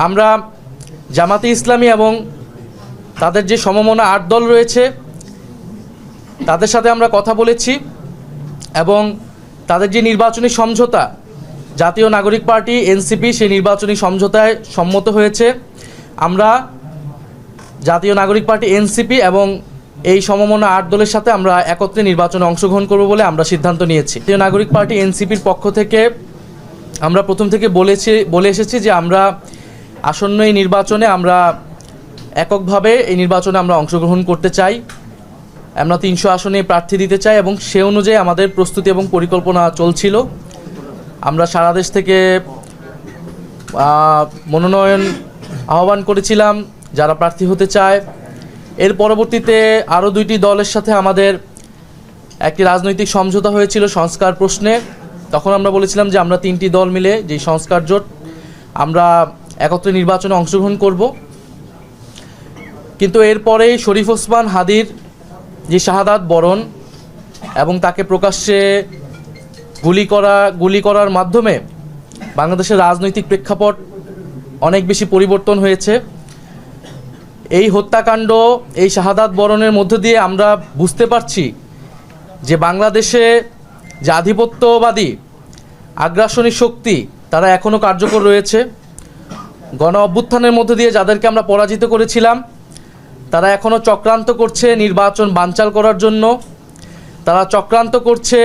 আমরা জামাতে ইসলামী এবং তাদের যে সমমনা 8 দল রয়েছে তাদের সাথে আমরা কথা বলেছি এবং তাদের যে নির্বাচনী সমঝোতা জাতীয় নাগরিক পার্টি এনসিপি সেই নির্বাচনী সমঝোতায় সম্মত হয়েছে। আমরা জাতীয় নাগরিক পার্টি এনসিপি এবং এই সমমনা 8 দলের সাথে আমরা একত্রে নির্বাচনে অংশগ্রহণ করব বলে আমরা সিদ্ধান্ত নিয়েছি। জাতীয় নাগরিক পার্টি এনসিপির পক্ষ থেকে আমরা প্রথম থেকে বলে এসেছি যে আমরা আসন্ন এই নির্বাচনে আমরা এককভাবে এই নির্বাচনে আমরা অংশগ্রহণ করতে চাই। আমরা 300 আসনে প্রার্থী দিতে চাই এবং সে অনুযায়ী আমাদের প্রস্তুতি এবং পরিকল্পনা চলছিল। আমরা সারা দেশ থেকে মনোনয়ন আহ্বান করেছিলাম যারা প্রার্থী হতে চায়। এর পরবর্তীতে আরও 2টি দলের সাথে আমাদের একটি রাজনৈতিক সমঝোতা হয়েছিল সংস্কার প্রশ্নে। তখন আমরা বলেছিলাম যে আমরা 3টি দল মিলে যে সংস্কার জোট আমরা একত্রে নির্বাচনে অংশগ্রহণ করব। কিন্তু এরপরেই শরীফ ওসমান হাদির যে শাহাদাত বরণ এবং তাকে প্রকাশ্যে গুলি করার মাধ্যমে বাংলাদেশের রাজনৈতিক প্রেক্ষাপট অনেক বেশি পরিবর্তন হয়েছে। এই হত্যাকাণ্ড, এই শাহাদাত বরণের মধ্য দিয়ে আমরা বুঝতে পারছি যে বাংলাদেশে যে আধিপত্যবাদী আগ্রাসনী শক্তি তারা এখনও কার্যকর রয়েছে। গণ অভ্যুত্থানের মধ্য দিয়ে যাদেরকে আমরা পরাজিত করেছিলাম তারা এখনও চক্রান্ত করছে নির্বাচন বানচাল করার জন্য। তারা চক্রান্ত করছে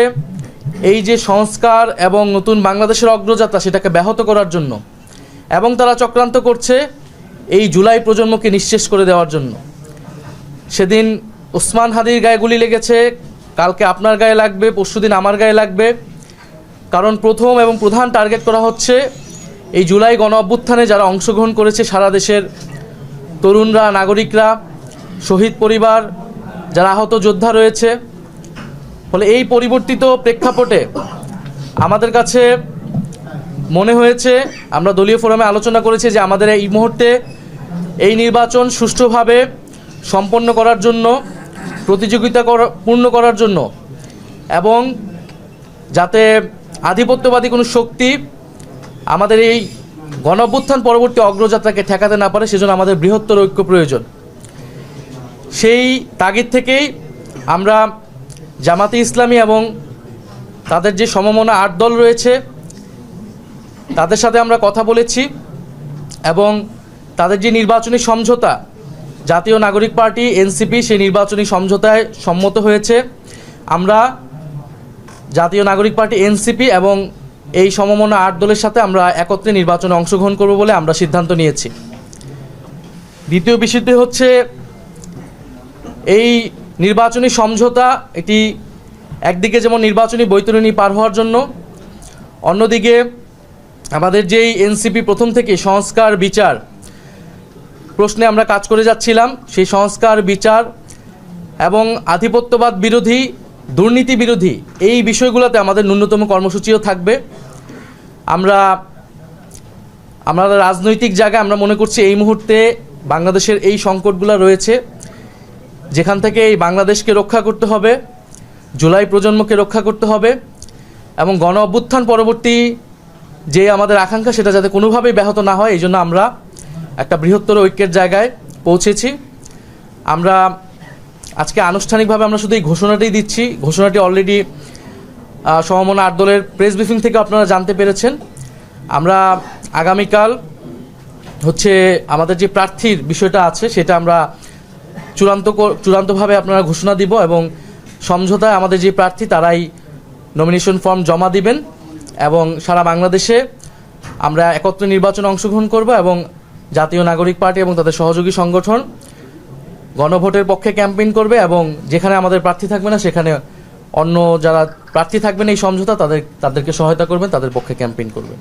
এই যে সংস্কার এবং নতুন বাংলাদেশের অগ্রযাত্রা সেটাকে ব্যাহত করার জন্য, এবং তারা চক্রান্ত করছে এই জুলাই প্রজন্মকে নিঃশেষ করে দেওয়ার জন্য। সেদিন ওসমান হাদির গায়ে গুলি লেগেছে, কালকে আপনার গায়ে লাগবে, পরশুদিন আমার গায়ে লাগবে। কারণ প্রথম এবং প্রধান টার্গেট করা হচ্ছে এই জুলাই গণ অভ্যুত্থানে যারা অংশগ্রহণ করেছে সারা দেশের তরুণরা, নাগরিকরা, শহীদ পরিবার, যারা আহত যোদ্ধা রয়েছে। ফলে এই পরিবর্তিত প্রেক্ষাপটে আমাদের কাছে মনে হয়েছে, আমরা দলীয় ফোরামে আলোচনা করেছি যে আমাদের এই মুহূর্তে এই নির্বাচন সুষ্ঠুভাবে সম্পন্ন করার জন্য, প্রতিযোগিতা পূর্ণ করার জন্য এবং যাতে আধিপত্যবাদী কোনো শক্তি আমাদের এই গণঅভ্যুত্থান পরবর্তী অগ্রযাত্রাকে ঠেকাতে না পারে, সেজন্য আমাদের বৃহত্তর ঐক্য প্রয়োজন। সেই তাগিদ থেকেই আমরা জামাতে ইসলামী এবং তাদের যে সমমনা 8 দল রয়েছে তাদের সাথে আমরা কথা বলেছি এবং তাদের যে নির্বাচনী সমঝোতা জাতীয় নাগরিক পার্টি এনসিপি সেই নির্বাচনী সমঝোতায় সম্মত হয়েছে। আমরা জাতীয় নাগরিক পার্টি এনসিপি এবং এই সমমনা 8 দলের সাথে আমরা একত্রে নির্বাচনে অংশগ্রহণ করব বলে আমরা সিদ্ধান্ত নিয়েছি। দ্বিতীয় বিষয়টি হচ্ছে এই নির্বাচনী সমঝোতা এটি একদিকে যেমন নির্বাচনী বৈতরণী পার হওয়ার জন্য, অন্যদিকে আমাদের যেই এনসিপি প্রথম থেকে সংস্কার বিচার প্রশ্নে আমরা কাজ করে যাচ্ছিলাম, সেই সংস্কার বিচার এবং আধিপত্যবাদ বিরোধী, দুর্নীতি বিরোধী এই বিষয়গুলোতে আমাদের ন্যূনতম কর্মসূচিও থাকবে। আমাদের রাজনৈতিক জায়গায় আমরা মনে করছি এই মুহূর্তে বাংলাদেশের এই সংকটগুলো রয়েছে, যেখান থেকে এই বাংলাদেশকে রক্ষা করতে হবে, জুলাই প্রজন্মকে রক্ষা করতে হবে এবং গণ অভ্যুত্থান পরবর্তী যে আমাদের আকাঙ্ক্ষা সেটা যাতে কোনোভাবেই ব্যাহত না হয়, এই জন্য আমরা একটা বৃহত্তর ঐক্যের জায়গায় পৌঁছেছি। আমরা আজকে আনুষ্ঠানিকভাবে আমরা শুধু এই ঘোষণাটাই দিচ্ছি। ঘোষণাটি অলরেডি সমমনা 8 দলের প্রেস ব্রিফিং থেকে আপনারা জানতে পেরেছেন। আমরা আগামীকাল হচ্ছে আমাদের যে প্রার্থীর বিষয়টা আছে সেটা আমরা চূড়ান্তভাবে আপনারা ঘোষণা দিব এবং সমঝোতায় আমাদের যে প্রার্থী তারাই নমিনেশন ফর্ম জমা দিবেন এবং সারা বাংলাদেশে আমরা একত্রে নির্বাচনে অংশগ্রহণ করব এবং জাতীয় নাগরিক পার্টি এবং তাদের সহযোগী সংগঠন গণভোটের পক্ষে ক্যাম্পেইন করবে এবং যেখানে আমাদের প্রার্থী থাকবে না সেখানে অন্য যারা প্রার্থী থাকবেন এই সমঝোতা তাদেরকে সহায়তা করবেন, তাদের পক্ষে ক্যাম্পেইন করবেন।